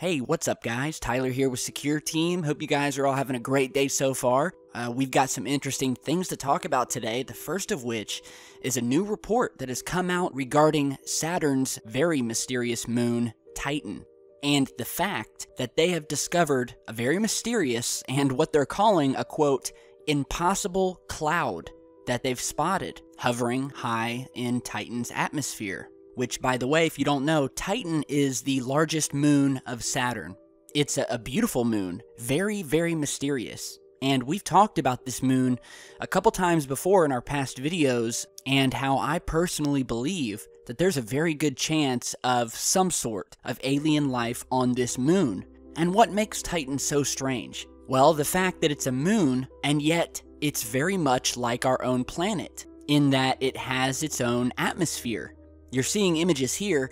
Hey, what's up guys? Tyler here with Secureteam. Hope you guys are all having a great day so far. We've got some interesting things to talk about today, the first of which is a new report that has come out regarding Saturn's very mysterious moon, Titan, and the fact that they have discovered a very mysterious and what they're calling a, quote, impossible cloud that they've spotted hovering high in Titan's atmosphere. Which, by the way, if you don't know, Titan is the largest moon of Saturn. It's a beautiful moon, very, very mysterious. And we've talked about this moon a couple times before in our past videos, and how I personally believe that there's a very good chance of some sort of alien life on this moon. And what makes Titan so strange? Well, the fact that it's a moon, and yet it's very much like our own planet, in that it has its own atmosphere. You're seeing images here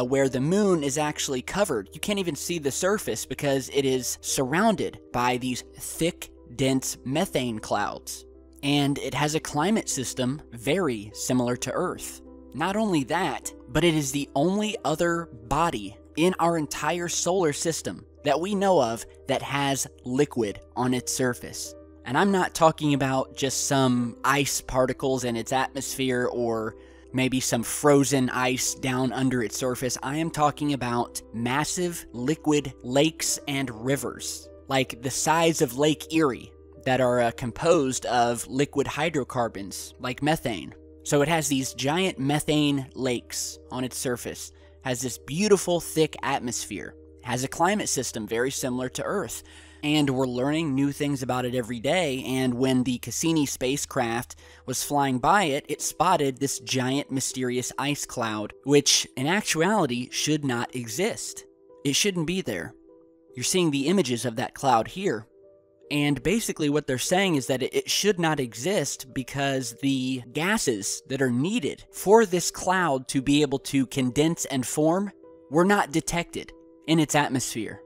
where the moon is actually covered. You can't even see the surface because it is surrounded by these thick, dense methane clouds. And it has a climate system very similar to Earth. Not only that, but it is the only other body in our entire solar system that we know of that has liquid on its surface. And I'm not talking about just some ice particles in its atmosphere or maybe some frozen ice down under its surface. I am talking about massive liquid lakes and rivers, like the size of Lake Erie, that are composed of liquid hydrocarbons, like methane. So it has these giant methane lakes on its surface, has this beautiful thick atmosphere, has a climate system very similar to Earth. And we're learning new things about it every day, and when the Cassini spacecraft was flying by it, it spotted this giant mysterious ice cloud, which in actuality should not exist. It shouldn't be there. You're seeing the images of that cloud here. And basically what they're saying is that it should not exist because the gases that are needed for this cloud to be able to condense and form were not detected in its atmosphere.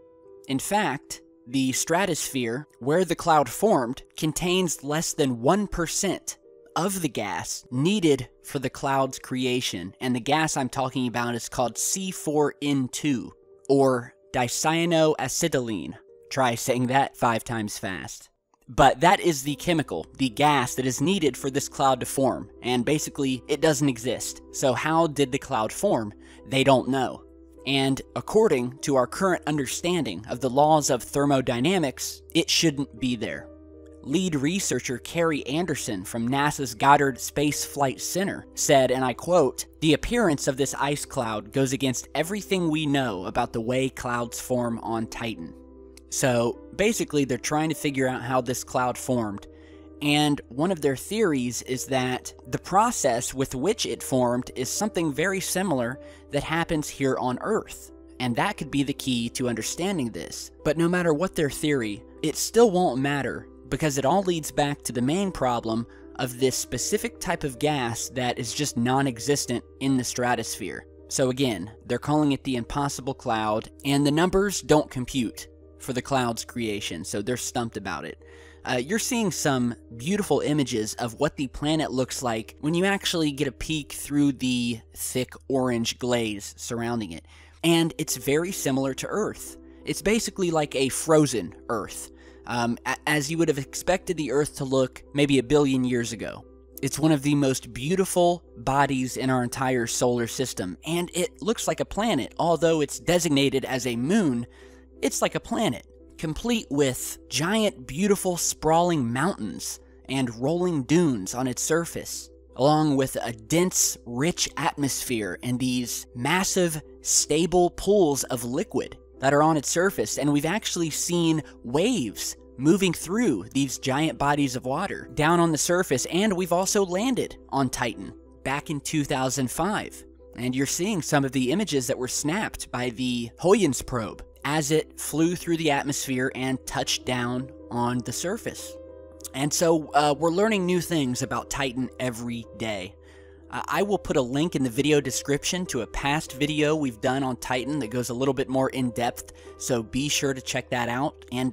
In fact, the stratosphere, where the cloud formed, contains less than 1% of the gas needed for the cloud's creation. And the gas I'm talking about is called C4N2, or dicyanoacetylene. Try saying that 5 times fast. But that is the chemical, the gas that is needed for this cloud to form. And basically, it doesn't exist. So how did the cloud form? They don't know. And according to our current understanding of the laws of thermodynamics, it shouldn't be there. Lead researcher Carrie Anderson from NASA's Goddard Space Flight Center said, and I quote, "The appearance of this ice cloud goes against everything we know about the way clouds form on Titan." So basically they're trying to figure out how this cloud formed. And one of their theories is that the process with which it formed is something very similar that happens here on Earth. And that could be the key to understanding this. But no matter what their theory, it still won't matter because it all leads back to the main problem of this specific type of gas that is just non-existent in the stratosphere. So again, they're calling it the impossible cloud, and the numbers don't compute for the cloud's creation, so they're stumped about it. You're seeing some beautiful images of what the planet looks like when you actually get a peek through the thick orange glaze surrounding it. And it's very similar to Earth. It's basically like a frozen Earth, as you would have expected the Earth to look maybe 1 billion years ago. It's one of the most beautiful bodies in our entire solar system, and it looks like a planet. Although it's designated as a moon, it's like a planet, complete with giant, beautiful, sprawling mountains and rolling dunes on its surface, along with a dense, rich atmosphere and these massive, stable pools of liquid that are on its surface. And we've actually seen waves moving through these giant bodies of water down on the surface, and we've also landed on Titan back in 2005. And you're seeing some of the images that were snapped by the Huygens probe as it flew through the atmosphere and touched down on the surface. And so we're learning new things about Titan every day. I will put a link in the video description to a past video we've done on Titan that goes a little bit more in depth, so be sure to check that out. And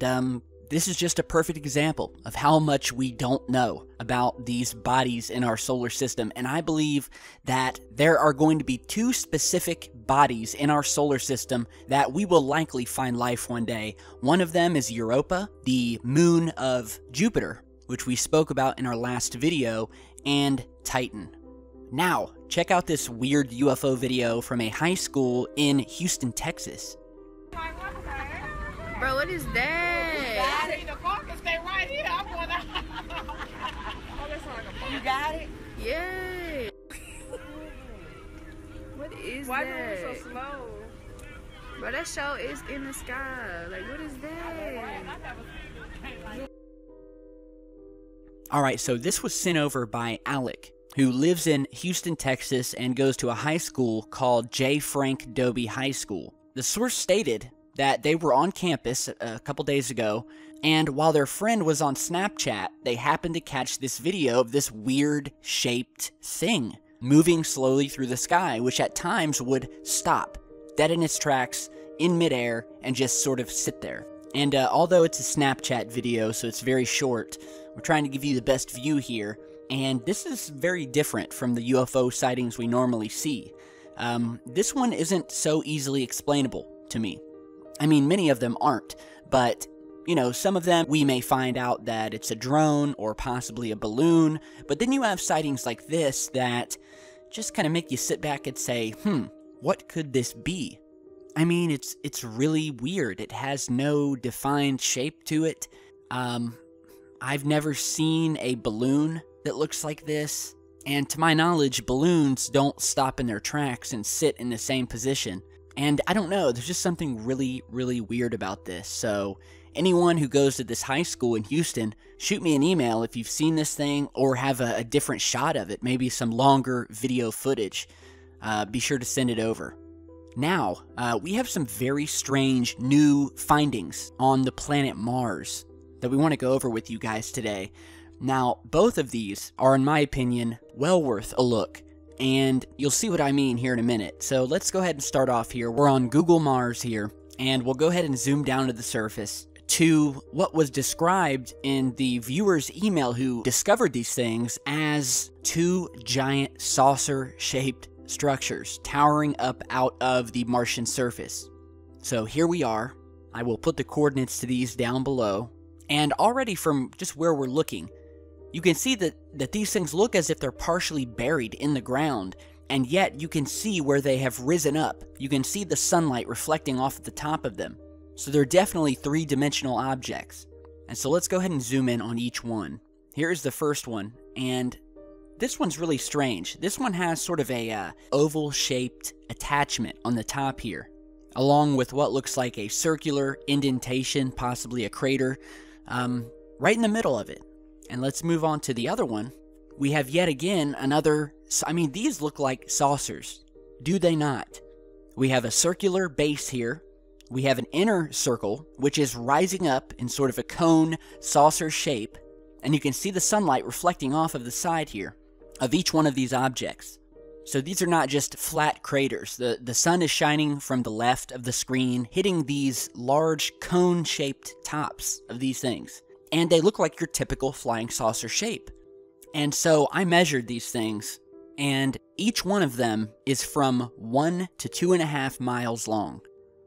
this is just a perfect example of how much we don't know about these bodies in our solar system. And I believe that there are going to be two specific bodies in our solar system that we will likely find life one day. One of them is Europa, the moon of Jupiter, which we spoke about in our last video, and Titan. Now, check out this weird UFO video from a high school in Houston, Texas. Bro, what is that? The car can stay right here. I'm going to... You got it? Yay! What is Why that? you so slow? Bro, that show is in the sky. Like, what is that? Alright, so this was sent over by Alec, who lives in Houston, Texas, and goes to a high school called J. Frank Dobie High School. The source stated that they were on campus a couple days ago, and while their friend was on Snapchat, they happened to catch this video of this weird shaped thing moving slowly through the sky, which at times would stop dead in its tracks in midair and just sort of sit there. And although it's a Snapchat video, so it's very short, we're trying to give you the best view here, and this is very different from the UFO sightings we normally see. This one isn't so easily explainable to me. I mean, many of them aren't, but, you know, some of them we may find out that it's a drone or possibly a balloon, but then you have sightings like this that just kind of make you sit back and say, what could this be? I mean, it's really weird. It has no defined shape to it. I've never seen a balloon that looks like this, and to my knowledge, balloons don't stop in their tracks and sit in the same position. And I don't know, there's just something really, really weird about this. So anyone who goes to this high school in Houston, shoot me an email if you've seen this thing or have a different shot of it, maybe some longer video footage. Be sure to send it over. Now, we have some very strange new findings on the planet Mars that we want to go over with you guys today. Now, both of these are, in my opinion, well worth a look. And you'll see what I mean here in a minute. So let's go ahead and start off here. We're on Google Mars here, and we'll go ahead and zoom down to the surface to what was described in the viewer's email who discovered these things as two giant saucer-shaped structures towering up out of the Martian surface. So here we are. I will put the coordinates to these down below. And already from just where we're looking, you can see that these things look as if they're partially buried in the ground, and yet you can see where they have risen up. You can see the sunlight reflecting off at the top of them. So they're definitely three-dimensional objects. And so let's go ahead and zoom in on each one. Here's the first one, and this one's really strange. This one has sort of a oval-shaped attachment on the top here, along with what looks like a circular indentation, possibly a crater, right in the middle of it. And let's move on to the other one. We have yet again another, I mean, these look like saucers. Do they not? We have a circular base here. We have an inner circle, which is rising up in sort of a cone saucer shape. And you can see the sunlight reflecting off of the side here of each one of these objects. So these are not just flat craters. The sun is shining from the left of the screen, hitting these large cone-shaped tops of these things. And they look like your typical flying saucer shape. And so I measured these things, and each one of them is from 1 to 2.5 miles long.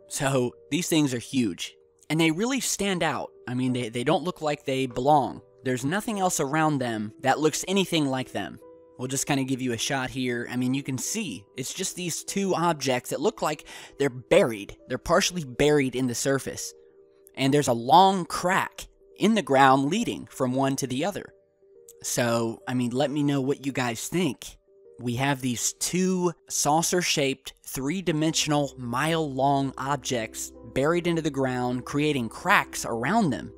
So these things are huge, and they really stand out. I mean, they don't look like they belong. There's nothing else around them that looks anything like them. We'll just kind of give you a shot here. I mean, you can see it's just these two objects that look like they're buried. They're partially buried in the surface. And there's a long crack in the ground leading from one to the other. So, I mean, let me know what you guys think. We have these two saucer-shaped, three-dimensional, mile-long objects buried into the ground, creating cracks around them.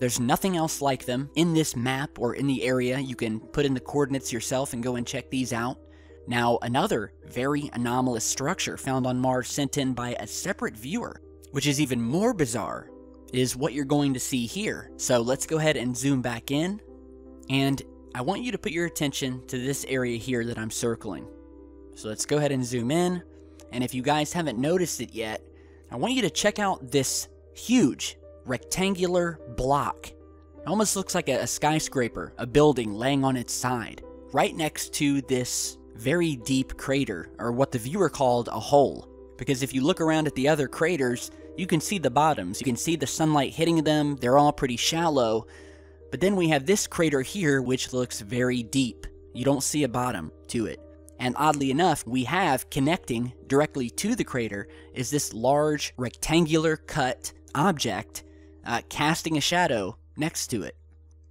There's nothing else like them in this map or in the area. You can put in the coordinates yourself and go and check these out. Now, another very anomalous structure found on Mars sent in by a separate viewer, which is even more bizarre, is what you're going to see here. So let's go ahead and zoom back in, and I want you to put your attention to this area here that I'm circling. So let's go ahead and zoom in, and if you guys haven't noticed it yet, I want you to check out this huge rectangular block. It almost looks like a skyscraper, a building laying on its side, right next to this very deep crater, or what the viewer called a hole. Because if you look around at the other craters, you can see the bottoms. You can see the sunlight hitting them. They're all pretty shallow. But then we have this crater here, which looks very deep. You don't see a bottom to it. And oddly enough, we have connecting directly to the crater is this large rectangular cut object casting a shadow next to it.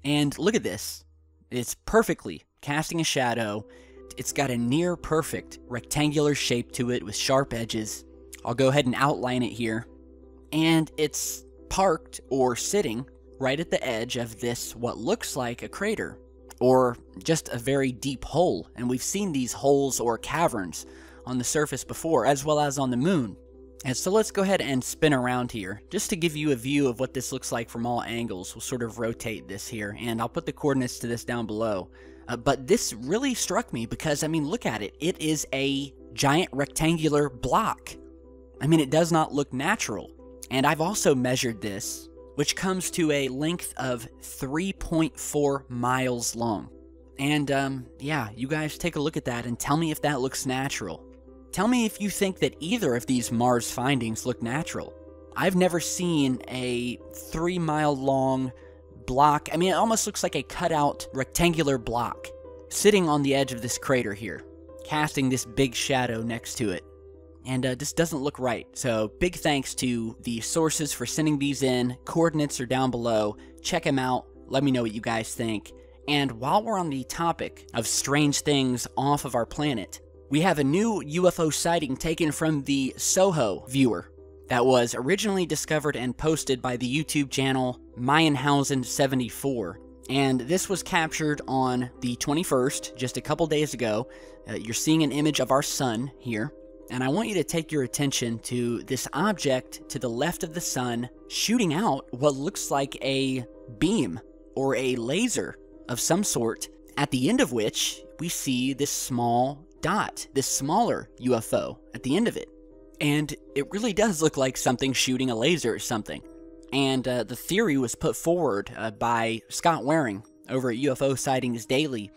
And look at this. It's perfectly casting a shadow. It's got a near perfect rectangular shape to it with sharp edges. I'll go ahead and outline it here. And it's parked or sitting right at the edge of this, what looks like a crater, or just a very deep hole. And we've seen these holes or caverns on the surface before, as well as on the moon. And so let's go ahead and spin around here, just to give you a view of what this looks like from all angles. We'll sort of rotate this here, and I'll put the coordinates to this down below. But this really struck me because, I mean, look at it. It is a giant rectangular block. I mean, it does not look natural. And I've also measured this, which comes to a length of 3.4 miles long. And, yeah, you guys take a look at that and tell me if that looks natural. Tell me if you think that either of these Mars findings look natural. I've never seen a 3-mile long block. I mean, it almost looks like a cutout rectangular block sitting on the edge of this crater here, casting this big shadow next to it. And this doesn't look right. So big thanks to the sources for sending these in. Coordinates are down below. Check them out. Let me know what you guys think. And while we're on the topic of strange things off of our planet, we have a new UFO sighting taken from the Soho viewer that was originally discovered and posted by the YouTube channel Mayenhausen74. And this was captured on the 21st, just a couple days ago. You're seeing an image of our sun here. And I want you to take your attention to this object to the left of the sun shooting out what looks like a beam or a laser of some sort, at the end of which we see this small dot, this smaller UFO at the end of it. And it really does look like something shooting a laser or something. And the theory was put forward by Scott Waring over at UFO Sightings Daily,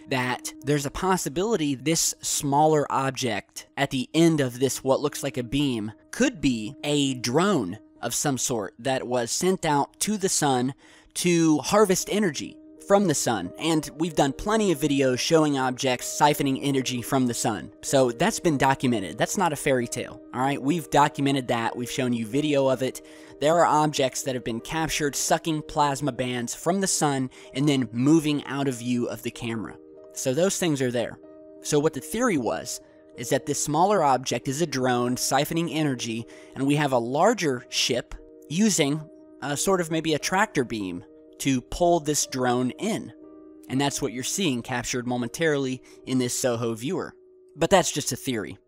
that there's a possibility this smaller object at the end of this what looks like a beam could be a drone of some sort that was sent out to the sun to harvest energy from the sun. And we've done plenty of videos showing objects siphoning energy from the sun. So that's been documented. That's not a fairy tale, all right? We've documented that. We've shown you video of it. There are objects that have been captured sucking plasma bands from the sun and then moving out of view of the camera. So those things are there. So what the theory was is that this smaller object is a drone siphoning energy, and we have a larger ship using sort of maybe a tractor beam to pull this drone in. And that's what you're seeing captured momentarily in this Soho viewer. But that's just a theory,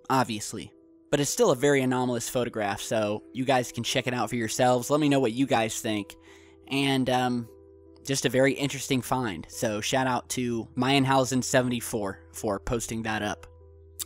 obviously. But it's still a very anomalous photograph, so you guys can check it out for yourselves. Let me know what you guys think. And, just a very interesting find. So shout out to Mayenhausen74 for posting that up.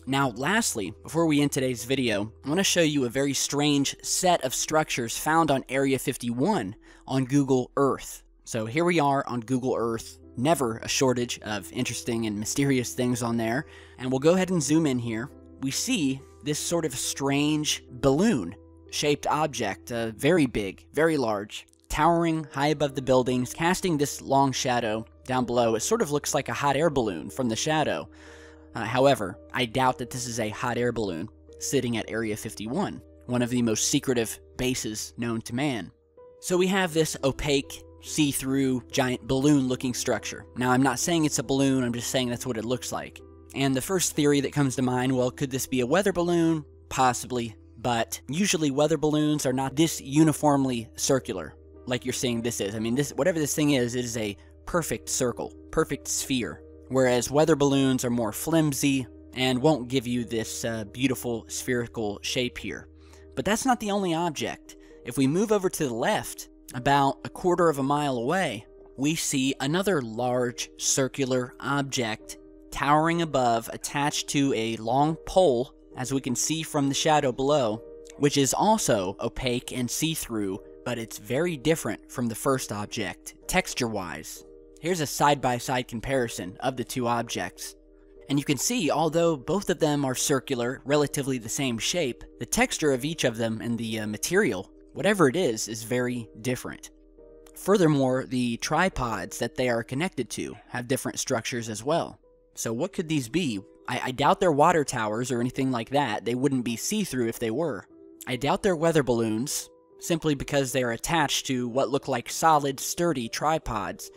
Now, lastly, before we end today's video, I want to show you a very strange set of structures found on Area 51 on Google Earth. So here we are on Google Earth. Never a shortage of interesting and mysterious things on there. And we'll go ahead and zoom in here. We see this sort of strange balloon-shaped object, very big, very large, towering high above the buildings, casting this long shadow down below. It sort of looks like a hot air balloon from the shadow. However, I doubt that this is a hot air balloon sitting at Area 51, one of the most secretive bases known to man. So we have this opaque, see-through, giant balloon-looking structure. Now, I'm not saying it's a balloon, I'm just saying that's what it looks like. And the first theory that comes to mind, well, could this be a weather balloon? Possibly, but usually weather balloons are not this uniformly circular like you're seeing this is. I mean, whatever this thing is, it is a perfect circle, perfect sphere, whereas weather balloons are more flimsy and won't give you this beautiful spherical shape here. But that's not the only object. If we move over to the left, about a quarter of a mile away, we see another large circular object towering above, attached to a long pole, as we can see from the shadow below, which is also opaque and see-through, but it's very different from the first object, texture-wise. Here's a side-by-side comparison of the two objects. And you can see, although both of them are circular, relatively the same shape, the texture of each of them and the material, whatever it is very different. Furthermore, the tripods that they are connected to have different structures as well. So what could these be? I doubt they're water towers or anything like that. They wouldn't be see-through if they were. I doubt they're weather balloons, simply because they are attached to what look like solid, sturdy tripods.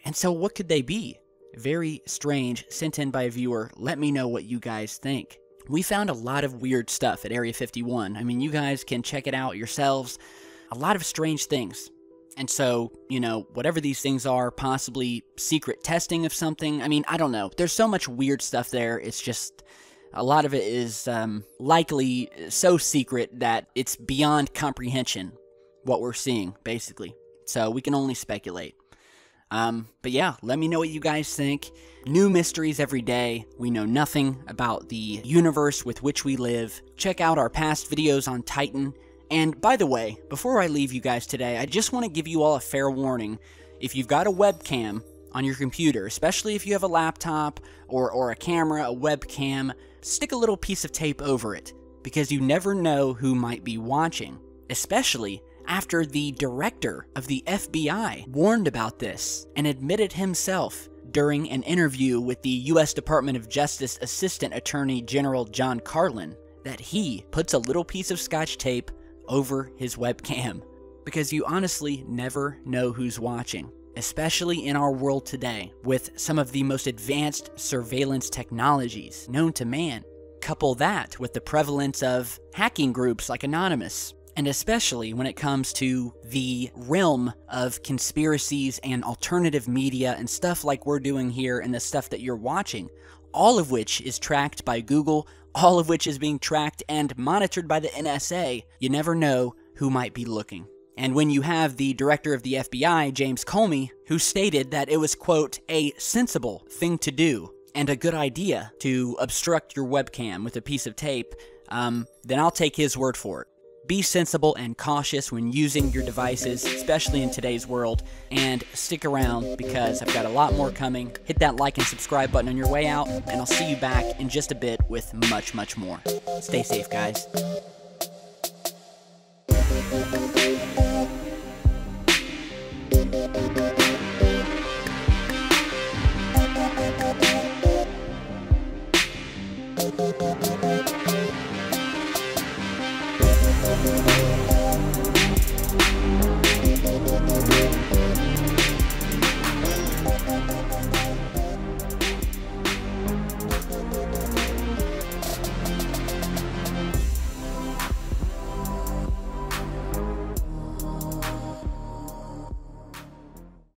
And so what could they be? Very strange, sent in by a viewer. Let me know what you guys think. We found a lot of weird stuff at Area 51. I mean, you guys can check it out yourselves. A lot of strange things. And so, you know, whatever these things are, possibly secret testing of something. I mean, I don't know. There's so much weird stuff there. It's just, a lot of it is likely so secret that it's beyond comprehension, what we're seeing, basically. So we can only speculate. But yeah, let me know what you guys think. New mysteries every day. We know nothing about the universe with which we live. Check out our past videos on Titan. And by the way, before I leave you guys today, I just want to give you all a fair warning. If you've got a webcam on your computer, especially if you have a laptop or a camera, a webcam, stick a little piece of tape over it, because you never know who might be watching, especially after the director of the FBI warned about this and admitted himself during an interview with the U.S. Department of Justice Assistant Attorney General John Carlin that he puts a little piece of Scotch tape over his webcam, because you honestly never know who's watching, especially in our world today with some of the most advanced surveillance technologies known to man. Couple that with the prevalence of hacking groups like Anonymous, and especially when it comes to the realm of conspiracies and alternative media and stuff like we're doing here and the stuff that you're watching, all of which is tracked by Google, all of which is being tracked and monitored by the NSA, you never know who might be looking. And when you have the director of the FBI, James Comey, who stated that it was, quote, a sensible thing to do and a good idea to obstruct your webcam with a piece of tape, then I'll take his word for it. Be sensible and cautious when using your devices, especially in today's world, and stick around because I've got a lot more coming. Hit that like and subscribe button on your way out, and I'll see you back in just a bit with much, much more. Stay safe, guys.